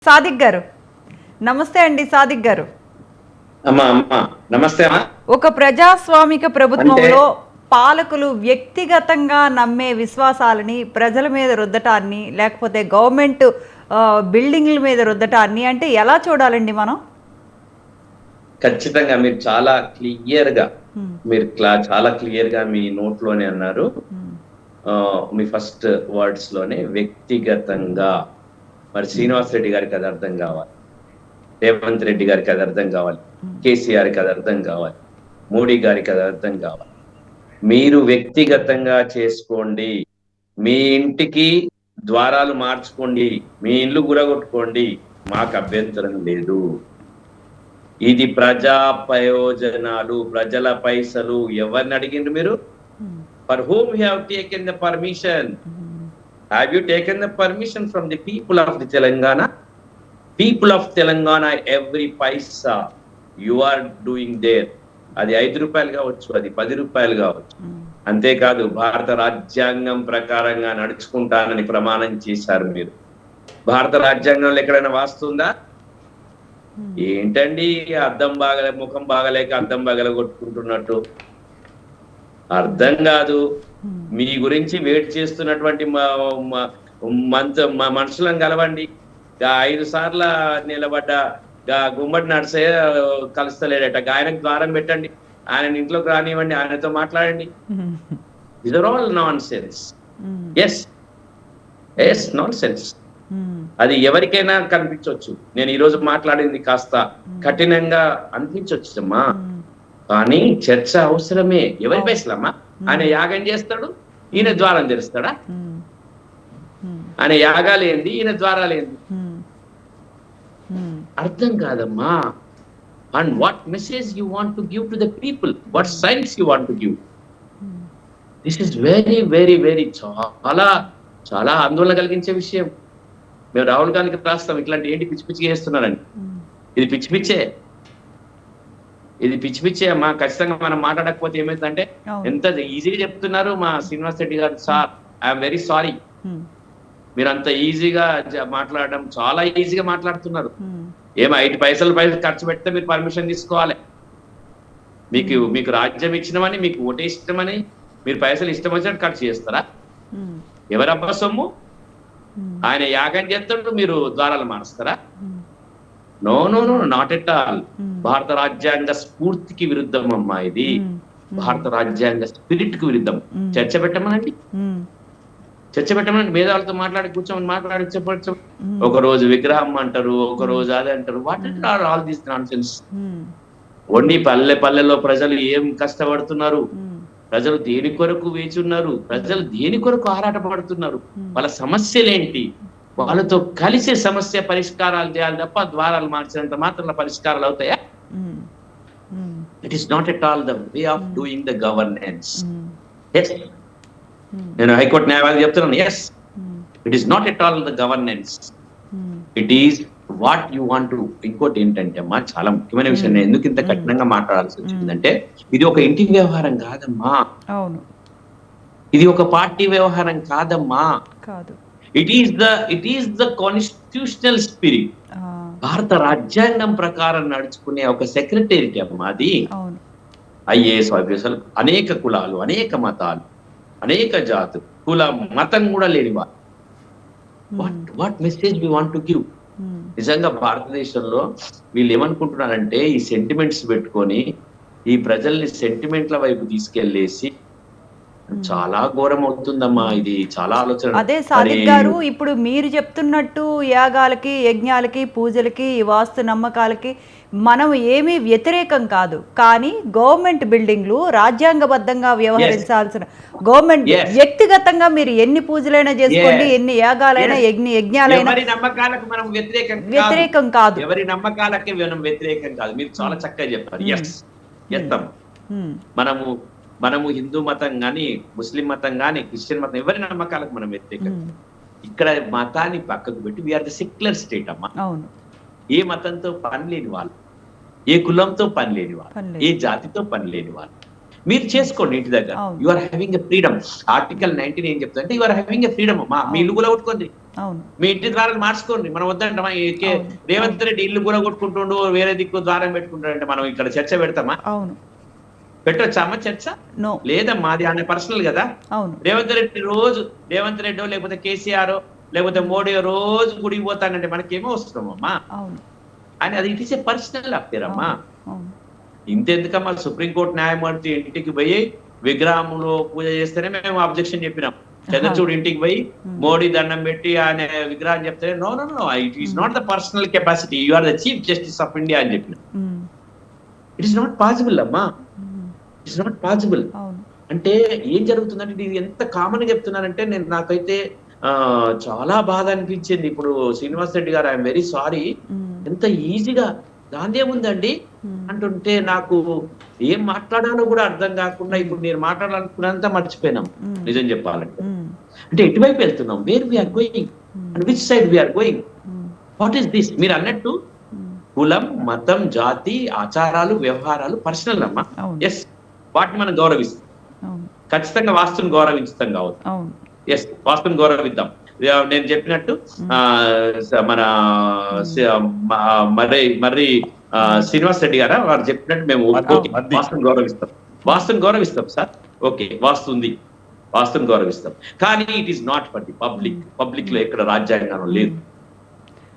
సాదిక్ గారు, నమస్తే అండి. సాదిక్ గారు, అమ్మా అమ్మా నమస్తే అమ్మా. ఒక ప్రజాస్వామిక అంటే ప్రభుత్వంలో పాలకులు వ్యక్తిగతంగా నమ్మే విశ్వాసాలని ప్రజల మీద రుద్దటాన్ని, లేకపోతే గవర్నమెంట్ బిల్డింగ్ల మీద రుద్దటాన్ని అంటే ఎలా చూడాలండి మనం? ఖచ్చితంగా మీరు చాలా క్లియర్ గా హ్మ్. మీరు చాలా క్లియర్ గా మీ నోట్లోనే అన్నారు. హ్మ్. మీ ఫస్ట్ వర్డ్స్ లోనే వ్యక్తిగతంగా. మరి శ్రీనివాస్ రెడ్డి గారికి అది అర్థం కావాలి, రేవంత్ రెడ్డి గారికి అది అర్థం కావాలి, కేసీఆర్కి అది అర్థం కావాలి, మోడీ గారికి అది అర్థం కావాలి. మీరు వ్యక్తిగతంగా చేసుకోండి, మీ ఇంటికి ద్వారాలు మార్చుకోండి, మీ ఇల్లు గురగొట్టుకోండి, మాకు అభ్యంతరం లేదు. ఇది ప్రజా ప్రయోజనాలు, ప్రజల పైసలు. ఎవరిని అడిగిండ్రు మీరు? For whom you have taken the permission? Have you taken the permission from the people of the Telangana? People of Telangana, every paisa you are doing there. అది 5 రూపాయలు కావచ్చు, అది 10 రూపాయలు కావచ్చు. అంతేకాదు, భారత రాజ్యాంగం ప్రకారంగా నడుచుకుంటానని ప్రమాణం చేశారు మీరు. భారత రాజ్యాంగంలో ఎక్కడైనా వాస్తుందా? ఏంటండి అద్దం ముఖం బాగలేక అద్దం కొట్టుకుంటున్నట్టు? అర్థం కాదు. మీ గురించి వెయిట్ చేస్తున్నటువంటి మనుషులను కలవండి. 5 సార్ల నిలబడ్డ గుమ్మడి నడిసే కలుస్తలేడట, ఆయనకు ద్వారం పెట్టండి, ఆయన ఇంట్లోకి రానివ్వండి, ఆయనతో మాట్లాడండి. These are all nonsense. Yes, nonsense. అది ఎవరికైనా కనిపించవచ్చు. నేను ఈ రోజు మాట్లాడింది కాస్త కఠినంగా అనిపించవచ్చమ్మా, కానీ చర్చ అవసరమే. ఎవరి పైసలమ్మా? ఆయన యాగం చేస్తాడు, ఈయన ద్వారం తెరుస్తాడా? ఆయన యాగాలు ఏంది, ఈయన ద్వారాలు ఏంది? అర్థం కాదమ్మా. And what message you want to give to the people, what science you want to give? This is very very very చాలా చాలా ఆందోళన కలిగించే విషయం. మేము రాహుల్ గాంధీకి రాస్తాం, ఇట్లాంటి ఏంటి పిచ్చి పిచ్చిగా చేస్తున్నారని. ఇది పిచ్చి పిచ్చే అమ్మా. ఖచ్చితంగా మనం మాట్లాడకపోతే ఏమైందంటే, ఎంత ఈజీగా చెప్తున్నారు మా శ్రీనివాస్ రెడ్డి గారు. Sir, I'm very sorry. మీరు అంత ఈజీగా మాట్లాడడం, చాలా ఈజీగా మాట్లాడుతున్నారు. ఏమో 5 పైసలు ఖర్చు పెడితే మీరు పర్మిషన్ తీసుకోవాలి. మీకు రాజ్యం ఇచ్చినమని, మీకు ఓటేసినామని మీరు పైసలు ఇష్టం వచ్చినట్టు ఖర్చు చేస్తారా? ఎవరబ్బా సొమ్ము? ఆయన యాగం చేస్తాడు, మీరు ద్వారాలు మారుస్తారా? No no no, not at all. భారత రాజ్యాంగ స్ఫూర్తికి విరుద్ధం అమ్మా ఇది. భారత రాజ్యాంగ స్పిరిట్ కి విరుద్ధం. చర్చ పెట్టమనండి, మేధావులతో మాట్లాడి చెప్పచ్చు. ఒక రోజు విగ్రహం అంటారు, ఒక రోజు అదే అంటారు. What are all these nonsense? Only పల్లెల్లో ప్రజలు ఏం కష్టపడుతున్నారు, ప్రజలు దేని కొరకు వేచి ఉన్నారు, ప్రజలు దేని కొరకు ఆరాటపడుతున్నారు, వాళ్ళ సమస్యలేంటి, వాళ్ళతో కలిసే సమస్య పరిష్కారాలు చేయాలి తప్ప ద్వారాలు మార్చినంత మాత్రం పరిష్కారాలు అవుతాయా? It is not at all the way of doing the governance. నేను హైకోర్టు న్యాయవాది చెప్తున్నాను. Yes, it is not at all the governance, it is what you want to. ఇంకోటి ఏంటంటే అమ్మా, చాలా ముఖ్యమైన విషయం, నేను ఎందుకు ఇంత కఠినంగా మాట్లాడాల్సి వచ్చిందంటే, ఇది ఒక ఇంటి వ్యవహారం కాదమ్మా. ఇది ఒక పార్టీ వ్యవహారం కాదమ్మా. It is the constitutional spirit. భారత రాజ్యాంగం ప్రకారం నడుచుకునే ఒక సెక్రటేరియట్ అమ్మా అది. ఐఏఎస్ ఆఫీసర్లు, అనేక కులాలు, అనేక మతాలు, అనేక జాతులు, కులం మతం కూడా లేని వారు. What message we want to give? నిజంగా భారతదేశంలో వీళ్ళు ఏమనుకుంటున్నారంటే, ఈ సెంటిమెంట్స్ పెట్టుకొని ఈ ప్రజల్ని సెంటిమెంట్ల వైపు తీసుకెళ్లేసి చాలా ఘోరం అవుతుందమ్మా. ఇది చాలా ఆలోచన. అదే సాదిక్ గారు, ఇప్పుడు మీరు చెప్తున్నట్టు యాగాలకి, యజ్ఞాలకి, పూజలకి, వాస్తు నమ్మకాలకి మనం ఏమీ వ్యతిరేకం కాదు. కానీ గవర్నమెంట్ బిల్డింగ్లు రాజ్యాంగబద్ధంగా వ్యవహరించాల్సిన, గవర్నమెంట్ వ్యక్తిగతంగా మీరు ఎన్ని పూజలైనా చేసుకోండి, ఎన్ని యాగాలైనా యజ్ఞాలైనా నమ్మకాలకు మనం వ్యతిరేకం కాదు. ఎవరి నమ్మకాలకి మనం వ్యతిరేకం కాదు. మీరు చాలా చక్కగా చెప్పారు. ఎత్తాం. మనము హిందూ మతం గాని, ముస్లిం మతం గాని, క్రిస్టియన్ మతం, ఎవరి నమ్మకాలకు మనం వ్యతిరేకం. ఇక్కడ మతాన్ని పక్కకు పెట్టి వీఆర్ ద సెక్యులర్ స్టేట్ అమ్మా. ఏ మతంతో పని లేని వాళ్ళు, ఏ కులంతో పని లేని వాళ్ళు, ఏ జాతితో పని లేని వాళ్ళు, మీరు చేసుకోండి ఇంటి దగ్గర. అవును. You are having a freedom. Article 19 ఏం చెప్తా అంటే you are having a freedom. మీ ఇల్లు కూడా కొట్టుకోండి, అవును. మీ ఇంటి ద్వారాలు మార్చుకోండి. మనం వద్దంటామా? అవును. రేవంత్ రెడ్డి ఇల్లు కూడా కొట్టుకుంటుండు, వేరే దిక్కు ద్వారం పెట్టుకుంటాడంటే మనం ఇక్కడ చర్చ పెడతామా? అవును. పెట్టొచ్చా అమ్మ చర్చ? నో. లేదమ్మా, అది ఆయన పర్సనల్ కదా. అవును. రేవంత్ రెడ్డి లేకపోతే కేసీఆర్ లేకపోతే మోడీ రోజు గుడికి పోతానంటే మనకేమో వస్తున్నామమ్మా. అవును. అని అది it is a personal affair అమ్మా. అవును. ఇంతెందుకమ్మా, సుప్రీంకోర్టు న్యాయమూర్తి ఇంటికి పోయి విగ్రహంలో పూజ చేస్తేనే మేము అబ్జెక్షన్ చెప్పినాం. చంద్రచూడ్ ఇంటికి పోయి మోడీ దండం పెట్టి ఆయన విగ్రహం చెప్తే no no no, it is not the personal capacity, you are the chief justice of India అని చెప్పిన. ఇట్ ఈస్ నాట్ పాసిబుల్ అమ్మా, ఇట్స్ నాట్ పాసిబుల్. అవును. అంటే ఏం జరుగుతుందంటే ఇది ఎంత కామన్ గా చెప్తున్నానంటే నాకైతే చాలా బాధ అనిపించింది. ఇప్పుడు శ్రీనివాస్ రెడ్డి గారు, ఐఎమ్ వెరీ సారీ, ఎంత ఈజీగా దాందే ఉందండి అంటుంటే నాకు ఏం మాట్లాడాలో కూడా అర్థం కాకుండా ఇప్పుడు నేను మాట్లాడాలనుకున్నంత మర్చిపోయినాం నిజం చెప్పాలంటే. అంటే ఎటువైపు వెళ్తున్నాం, where we are going and which side we are going, what is this? మీరు అన్నట్టు కులం, మతం, జాతి, ఆచారాలు, వ్యవహారాలు పర్సనల్ అమ్మా. ఎస్, వాటిని మనం గౌరవిస్తాం, ఖచ్చితంగా వాస్తుని గౌరవించుతాం కావచ్చు. ఎస్, వాస్తుని గౌరవిద్దాం. నేను చెప్పినట్టు మన మర్రి శ్రీనివాస్ రెడ్డి గారా వారు చెప్పినట్టు మేము వాస్తుని గౌరవిస్తాం సార్. ఓకే, వాస్తుని గౌరవిస్తాం, కానీ it is not for the public. Public లో ఎక్కడ రాజ్యాంగం లేదు.